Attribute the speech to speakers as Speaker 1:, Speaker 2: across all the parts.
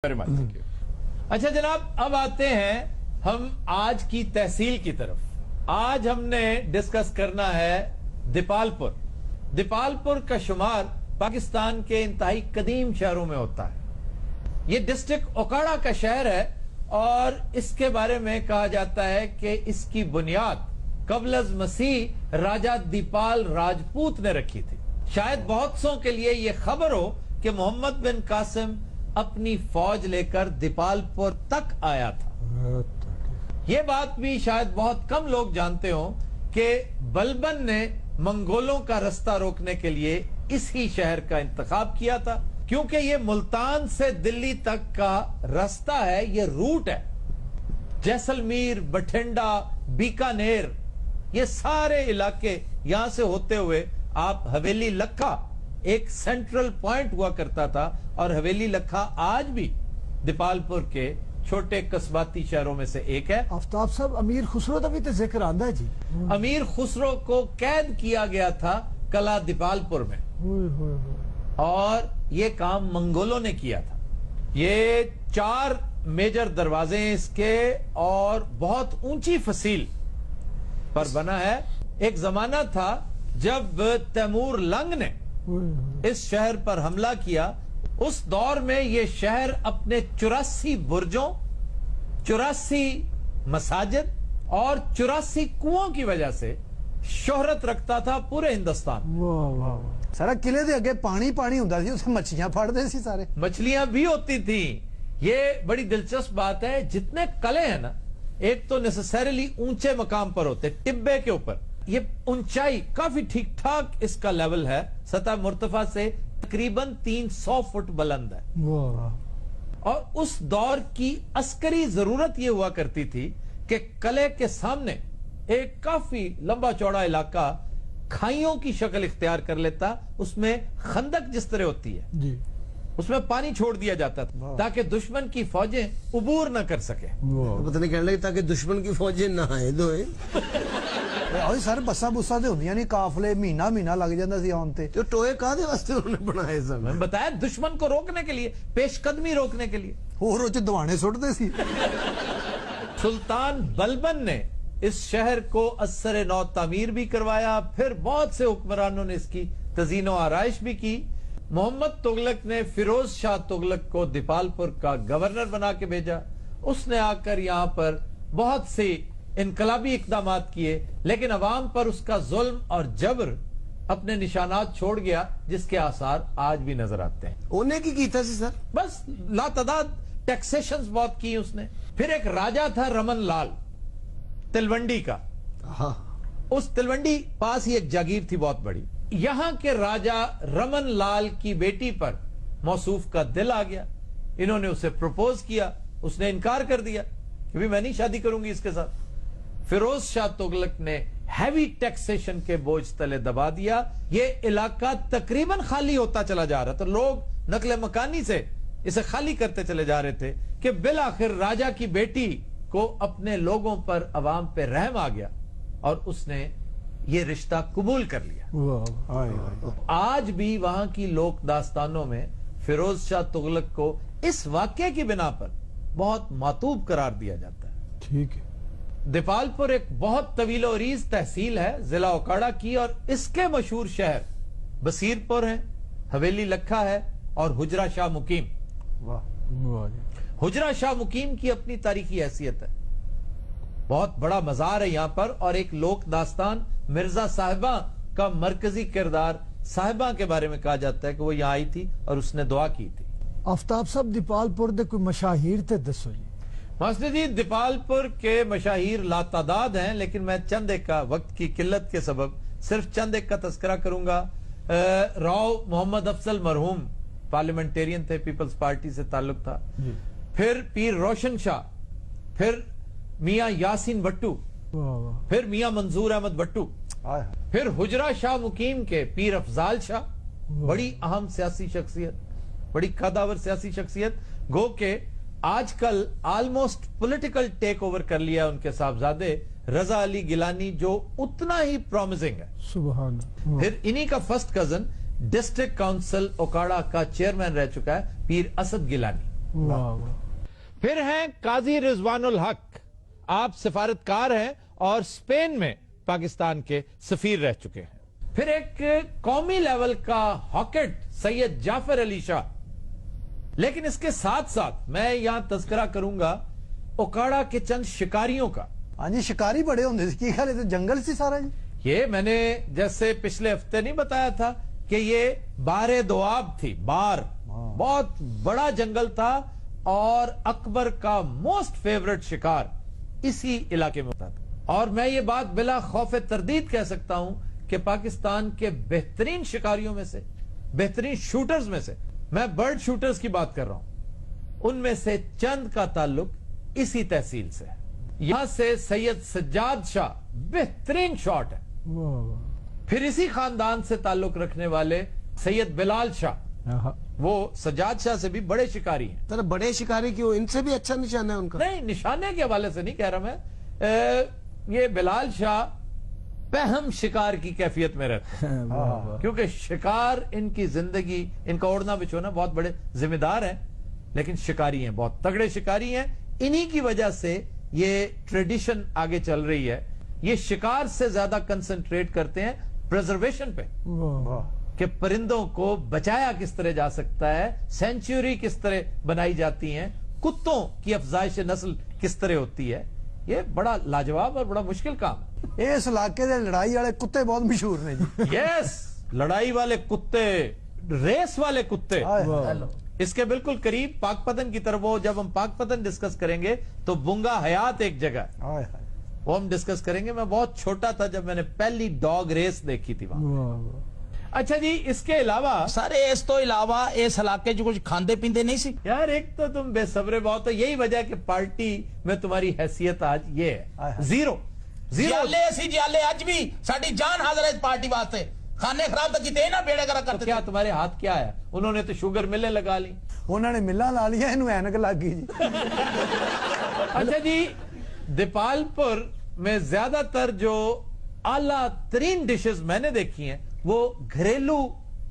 Speaker 1: اچھا جناب، اب آتے ہیں ہم آج کی تحصیل کی طرف۔ آج ہم نے ڈسکس کرنا ہے دیپال پور۔ دیپال پور کا شمار پاکستان کے انتہائی قدیم شہروں میں ہوتا ہے۔ یہ ڈسٹرکٹ اوکاڑا کا شہر ہے اور اس کے بارے میں کہا جاتا ہے کہ اس کی بنیاد قبل از مسیح راجہ دیپال راجپوت نے رکھی تھی۔ شاید بہت سوں کے لیے یہ خبر ہو کہ محمد بن قاسم اپنی فوج لے کر دیپال پور تک آیا تھا۔ یہ بات بھی شاید بہت کم لوگ جانتے ہوں کہ بلبن نے منگولوں کا رستہ روکنے کے لیے اس ہی شہر کا انتخاب کیا تھا، کیونکہ یہ ملتان سے دلی تک کا راستہ ہے، یہ روٹ ہے۔ جیسلمیر، بٹھنڈا، بیکانیر، یہ سارے علاقے یہاں سے ہوتے ہوئے آپ حویلی لکھا ایک سینٹرل پوائنٹ ہوا کرتا تھا، اور حویلی لکھا آج بھی دیپال پور کے چھوٹے قصباتی شہروں میں سے ایک ہے۔
Speaker 2: آفتاب صاحب، امیر خسرو کا بھی تو ذکر آندا ہے جی۔
Speaker 1: امیر خسرو کو قید کیا گیا تھا قلعہ دیپال پور میں، اور یہ کام منگولوں نے کیا تھا۔ یہ 4 میجر دروازے ہیں اس کے، اور بہت اونچی فصیل پر بنا ہے۔ ایک زمانہ تھا جب تیمور لنگ نے اس شہر پر حملہ کیا، اس دور میں یہ شہر اپنے 84 برجوں، 84 مساجد اور 84 کنووں کی وجہ سے شہرت رکھتا تھا پورے ہندوستان۔
Speaker 2: سارا قلعے دے اگے پانی پانی ہوندا سی، اسے مچھلیاں پھڑ دے سی سارے۔
Speaker 1: مچھلیاں بھی ہوتی تھیں۔ یہ بڑی دلچسپ بات ہے، جتنے قلعے ہیں نا، ایک تو نیسیسریلی اونچے مقام پر ہوتے، ٹبے کے اوپر۔ یہ اونچائی کافی ٹھیک ٹھاک اس کا لیول ہے، سطح مرتفع سے تقریباً 300 فٹ بلند ہے۔ اور اس دور کی عسکری ضرورت یہ ہوا کرتی تھی کہ قلعے کے سامنے ایک کافی لمبا چوڑا علاقہ کھائیوں کی شکل اختیار کر لیتا، اس میں خندق جس طرح ہوتی ہے
Speaker 2: جی،
Speaker 1: اس میں پانی چھوڑ دیا جاتا تھا تاکہ دشمن کی فوجیں عبور نہ کر سکے۔
Speaker 3: پتہ نہیں کہنے لگے تاکہ دشمن کی فوجیں نہ آئیں دوئے۔
Speaker 2: سر بساں بساں تے ہوندیاں نہیں، قافلے مہینہ لگ جاندا سی آن تے۔
Speaker 3: جو ٹوئے کہاں واسطے انہوں نے بنائے سن؟
Speaker 1: میں بتایا دشمن کو روکنے کے لیے، پیش قدمی روکنے کے لیے۔
Speaker 2: اور وچ دوانے سٹ دے سی۔
Speaker 1: سلطان بلبن نے اس شہر کو اثر نو تعمیر بھی کروایا، پھر بہت سے حکمرانوں نے اس کی تزئین و آرائش بھی کی۔ محمد تغلق نے فیروز شاہ تغلق کو دیپال پور کا گورنر بنا کے بھیجا۔ اس نے آ کر یہاں پر بہت سی انقلابی اقدامات کیے، لیکن عوام پر اس کا ظلم اور جبر اپنے نشانات چھوڑ گیا، جس کے آثار آج بھی نظر آتے ہیں۔
Speaker 3: انہیں کی کیتا سی سر؟
Speaker 1: بس لاتعداد ٹیکسیشنز بہت کی اس نے۔ پھر ایک راجہ تھا رمن لال تلونڈی کا، اس تلونڈی پاس ہی ایک جاگیر تھی بہت بڑی۔ یہاں کے راجہ رمن لال کی بیٹی پر موصوف کا دل آ گیا، انہوں نے اسے پروپوز کیا، اس نے انکار کر دیا کہ میں نہیں شادی کروں گی اس کے ساتھ۔ فیروز شاہ تغلق نے ہیوی ٹیکسیشن کے بوجھ تلے دبا دیا، یہ علاقہ تقریباً خالی ہوتا چلا جا رہا تھا، لوگ نقل مکانی سے اسے خالی کرتے چلے جا رہے تھے، کہ بالآخر راجہ کی بیٹی کو اپنے لوگوں پر، عوام پہ رحم آ گیا، اور اس نے یہ رشتہ قبول کر لیا۔ آج بھی وہاں کی لوک داستانوں میں فیروز شاہ تغلق کو اس واقعے کی بنا پر بہت ماتوب قرار دیا جاتا ہے۔
Speaker 2: ٹھیک ہے۔
Speaker 1: دیپال پور ایک بہت طویل و عریض تحصیل ہے ضلع اوکاڑا کی، اور اس کے مشہور شہر بصیر پور ہیں، حویلی لکھا ہے، اور حجرہ شاہ مقیم۔ حجرہ شاہ مقیم کی اپنی تاریخی حیثیت ہے، بہت بڑا مزار ہے یہاں پر، اور ایک لوک داستان مرزا صاحبہ کا مرکزی کردار صاحبہ کے بارے میں کہا جاتا ہے کہ وہ یہاں آئی تھی اور اس نے دعا کی تھی۔
Speaker 2: آفتاب صاحب، دیپال پور دے کوئی مشاہیر تے دسو جی۔
Speaker 1: ماسٹر جی، دیپال پور کے مشاہیر لاتعداد ہیں، لیکن میں چند ایک کا وقت کی قلت کے سبب صرف چند ایک کا تذکرہ کروں گا۔ راؤ محمد افضل مرحوم پارلیمنٹیرین تھے، پیپلز پارٹی سے تعلق تھا۔ پھر پیر روشن شاہ، پھر میاں یاسین بٹو، پھر میاں منظور احمد بٹو، پھر حجرہ شاہ مقیم کے پیر افضال شاہ، بڑی اہم سیاسی شخصیت، بڑی قداور سیاسی شخصیت، گو کہ آج کل آلموسٹ پولیٹیکل ٹیک اوور کر لیا ان کے صاحبزادے رضا علی گیلانی، جو اتنا ہی پرومزنگ ہے۔
Speaker 2: سبحان اللہ۔
Speaker 1: پھر انہی کا first cousin district council Okara کا چیئرمین رہ چکا ہے پیر اسد گیلانی۔ फिर हैं काजी रिजवानुल हक, आप सिफारतकार हैं और स्पेन में पाकिस्तान के सफीर रह चुके हैं। फिर एक कौमी लेवल का हॉकेट सैयद जाफर अली शाह, लेकिन इसके साथ साथ मैं यहां तस्करा करूंगा ओकाड़ा के चंद शिकारियों का।
Speaker 2: हाँ जी, शिकारी बड़े होंगे की ख्याल है तो जंगल से सारा जी।
Speaker 1: ये मैंने जैसे पिछले हफ्ते नहीं बताया था कि ये बारे दोआब थी, बार बहुत बड़ा जंगल था और अकबर का मोस्ट फेवरेट शिकार इसी इलाके में होता था। और मैं ये बात बिला खौफ तरदीद कह सकता हूं कि पाकिस्तान के बेहतरीन शिकारियों में से, बेहतरीन शूटर्स में से, मैं बर्ड शूटर्स की बात कर रहा हूं, उनमें से चंद का ताल्लुक इसी तहसील से है। यहां से सैयद सज्जाद शाह बेहतरीन शॉट है। फिर इसी खानदान से ताल्लुक रखने वाले सैयद बिलाल शाह, वो सज्जाद शाह से भी बड़े शिकारी हैं।
Speaker 3: तर बड़े शिकारी क्यों, इनसे भी अच्छा निशाना है उनका?
Speaker 1: नहीं, निशाने के हवाले से नहीं कह रहा मैं, ये बिलाल शाह पहम शिकार की कैफियत में रहते हैं क्योंकि शिकार इनकी जिंदगी, इनका ओढ़ना बिछोना, बहुत बड़े जिम्मेदार हैं, लेकिन शिकारी हैं, बहुत तगड़े शिकारी हैं। इन्हीं की वजह से ये ट्रेडिशन आगे चल रही है। ये शिकार से ज्यादा कंसंट्रेट करते हैं प्रिजर्वेशन पे कि परिंदों को बचाया किस तरह जा सकता है, सेंचुरी किस तरह बनाई जाती है, कुत्तों की अफजाइश नस्ल किस तरह होती है। ये बड़ा लाजवाब और बड़ा मुश्किल काम है।
Speaker 2: इस इलाके दे लड़ाई वाले कुत्ते बहुत मशहूर ने जी।
Speaker 1: यस, लड़ाई वाले कुत्ते, रेस वाले कुत्ते। इसके बिल्कुल करीब पाकपतन की तरफ, वो जब हम पाकपतन डिस्कस करेंगे तो बुंगा हयात एक जगह है, वो हम डिस्कस करेंगे। मैं बहुत छोटा था जब मैंने पहली डॉग रेस देखी थी वहां। अच्छा जी, इसके अलावा
Speaker 4: सारे इस तो इलावा इस इलाके च कुछ खांदे पींदे नहीं सी?
Speaker 1: यार, एक तो तुम बेसब्रे बहुत हो, यही वजह कि पार्टी में तुम्हारी हैसियत आज ये है जीरो।
Speaker 4: जियाले सी जियाले अज भी साडी जान हाजिर है इस पार्टी वास्ते। खाने खराब तो किते ना बेड़े करा
Speaker 1: तो
Speaker 4: करते।
Speaker 1: क्या तुम्हारे हाथ क्या है? उन्होंने तो शुगर मिलें लगा ली,
Speaker 2: उन्होंने मिला ला लिया, इन्हें ऐनक लग गई जी।
Speaker 1: अच्छा जी, दीपालपुर में ज्यादातर जो आला तरीन डिशेस मैंने देखी हैं वो घरेलू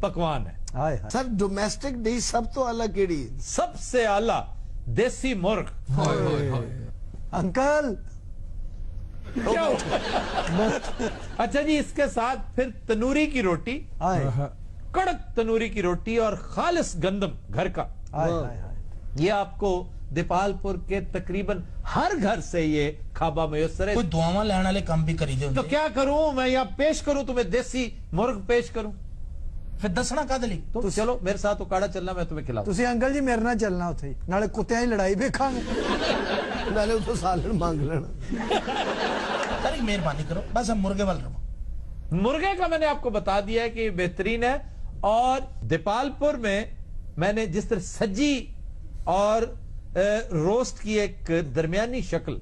Speaker 1: पकवान है।
Speaker 2: हाय हाय।
Speaker 3: सर डोमेस्टिक डिश सब तो अलग केड़ी है?
Speaker 1: सबसे आला देसी मुर्ग।
Speaker 2: अंकल
Speaker 1: क्या हुआ? अच्छा जी, इसके साथ फिर तनूरी की रोटी,
Speaker 2: हाय
Speaker 1: कड़क तनूरी की रोटी और खालिस गंदम घर का।
Speaker 2: हाय हाय।
Speaker 1: ये आपको दीपालपुर के तकरीबन हर घर से ये खाबा मयसर है।
Speaker 4: कोई दुआवां लेने वाले काम भी करी दे
Speaker 1: तो क्या करूं मैं, यहाँ पेश करूं तुम्हें देसी मुर्ग पेश करूं?
Speaker 4: फिर दसना कादे लई?
Speaker 1: तो चलो मेरे साथ उकाड़ा चलना, मैं तुम्हें खिलाऊं।
Speaker 2: ਤੁਸੀਂ ਅੰਕਲ ਜੀ ਮੇਰੇ ਨਾਲ ਚੱਲਣਾ ਉੱਥੇ ਨਾਲੇ ਕੁੱਤਿਆਂ ਦੀ ਲੜਾਈ ਵੇਖਾਂਗੇ
Speaker 3: नाले उसको सालन मांग लेना।
Speaker 4: सर एक मेहरबानी करो, बस हम मुर्गे वाल रहो।
Speaker 1: मुर्गे का मैंने आपको बता दिया है कि ये बेहतरीन है। और दीपालपुर में मैंने जिस तरह सज्जी और रोस्ट की एक दरमियानी शक्ल,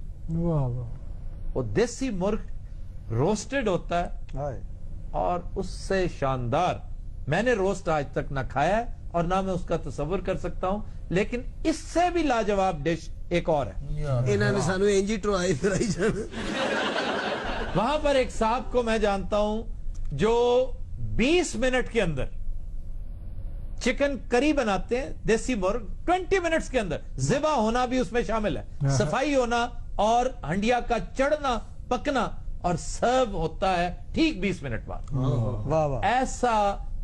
Speaker 1: वो देसी मुर्ग रोस्टेड होता है
Speaker 2: ਹਾਏ
Speaker 1: और उससे शानदार मैंने रोस्ट आज तक ना खाया है और ना मैं उसका तस्वर कर सकता हूं। लेकिन इससे भी लाजवाब डिश एक और है।
Speaker 3: इन्होंने सानू इंज ही टुराई फिराई जाना।
Speaker 1: वहां पर एक साहब को मैं जानता हूं जो 20 मिनट के अंदर चिकन करी बनाते हैं, देसी मुर्ग 20 मिनट्स के अंदर। ज़िबा होना भी उसमें शामिल है, सफाई होना और हंडिया का चढ़ना पकना, और सर्व होता है ठीक 20 मिनट बाद।
Speaker 2: वाह वाह।
Speaker 1: ऐसा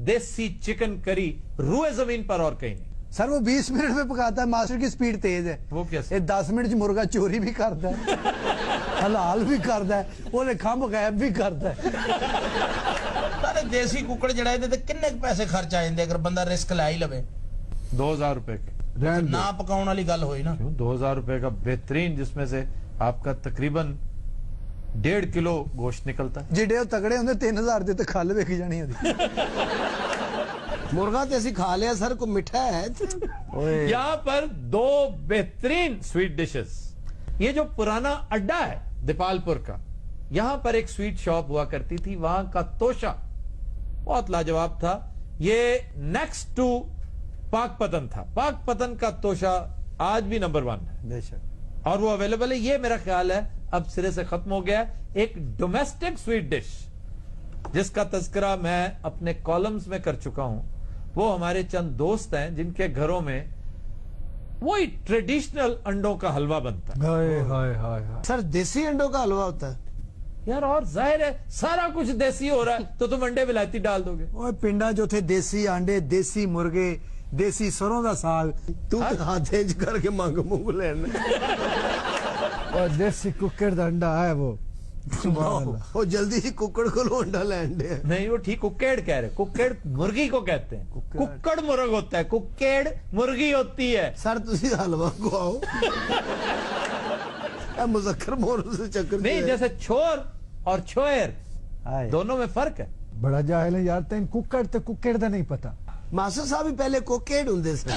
Speaker 1: देसी चिकन करी रूए जमीन पर और कहीं नहीं।
Speaker 2: सर वो 20 मिनट में पकाता है, मास्टर की स्पीड तेज है।
Speaker 1: वो कैसे?
Speaker 2: ये 10 मिनट च मुर्गा चोरी भी करता है, हलाल भी करता है, वो खंभ गैब भी करता है।
Speaker 4: सारे देसी कुकड़ जड़ा ਇਹਦੇ ਤੇ ਕਿੰਨੇ ਕੁ ਪੈਸੇ ਖਰਚ ਆ ਜਾਂਦੇ ਅਗਰ ਬੰਦਾ ਰਿਸਕ ਲੈ ਹੀ ਲਵੇ?
Speaker 1: 2000 रुपए के
Speaker 4: ਨਾ ਪਕਾਉਣ ਵਾਲੀ ਗੱਲ ਹੋਈ ਨਾ।
Speaker 1: 2000 रुपए का बेहतरीन, जिसमें से आपका तकरीबन 1.5 किलो गोश्त निकलता है।
Speaker 2: जिडे वो तगड़े होंगे 3000 ਦੇ ਤੇ ਖੱਲ ਵੇਖੀ ਜਾਣੀ ਉਹਦੀ।
Speaker 3: मुर्गा तो ऐसी खा लिया सर, को मिठा है?
Speaker 1: यहां पर 2 बेहतरीन स्वीट डिशेस। ये जो पुराना अड्डा है दीपालपुर का, यहां पर एक स्वीट शॉप हुआ करती थी, वहां का तोशा बहुत लाजवाब था। ये नेक्स्ट टू पाकपतन था। पाकपतन का तोशा आज भी नंबर 1 है
Speaker 2: बेशक।
Speaker 1: और वो अवेलेबल है। ये मेरा ख्याल है अब सिरे से खत्म हो गया। एक डोमेस्टिक स्वीट डिश जिसका तस्करा मैं अपने कॉलम्स में कर चुका हूं, वो हमारे चंद दोस्त हैं जिनके घरों में वही ट्रेडिशनल अंडों का हलवा बनता है।
Speaker 2: हाय हाय हाय हाय।
Speaker 3: सर देसी अंडों का हलवा होता है?
Speaker 1: यार और जाहिर है सारा कुछ देसी हो रहा है तो तुम अंडे विलायती डाल दोगे।
Speaker 2: ਓਏ ਪਿੰਡਾਂ 'ਚ ਉੱਥੇ ਦੇਸੀ ਆਂਡੇ, ਦੇਸੀ ਮੁਰਗੇ, ਦੇਸੀ ਸਰੋਂ ਦਾ ਸਾਗ।
Speaker 3: तू तो हाथ इंज करके मांग मूंग लेना।
Speaker 2: और देसी कुकर ਦਾ अंडा है वो। सुभान अल्लाह।
Speaker 3: वो जल्दी ही कुकड़ को अंडा लैंडे।
Speaker 1: नहीं वो ठीक कुक्केड़ कह रहे, कुक्केड़ मुर्गी को कहते हैं, कुक्कड़ मुर्ग होता है, कुक्केड़ मुर्गी होती है।
Speaker 3: सर तुसी हलवा को आओ। मुजक्कर मोर से चक्कर
Speaker 1: नहीं जैसे छोर और छोएर
Speaker 2: हाय।
Speaker 1: दोनों में फर्क है।
Speaker 2: बड़ा जाहिल है यार, तैन कुक्कड़ ते कुक्केड़ दा नहीं पता।
Speaker 3: मास्टर साहब ही पहले कोकेड हुंदे सन।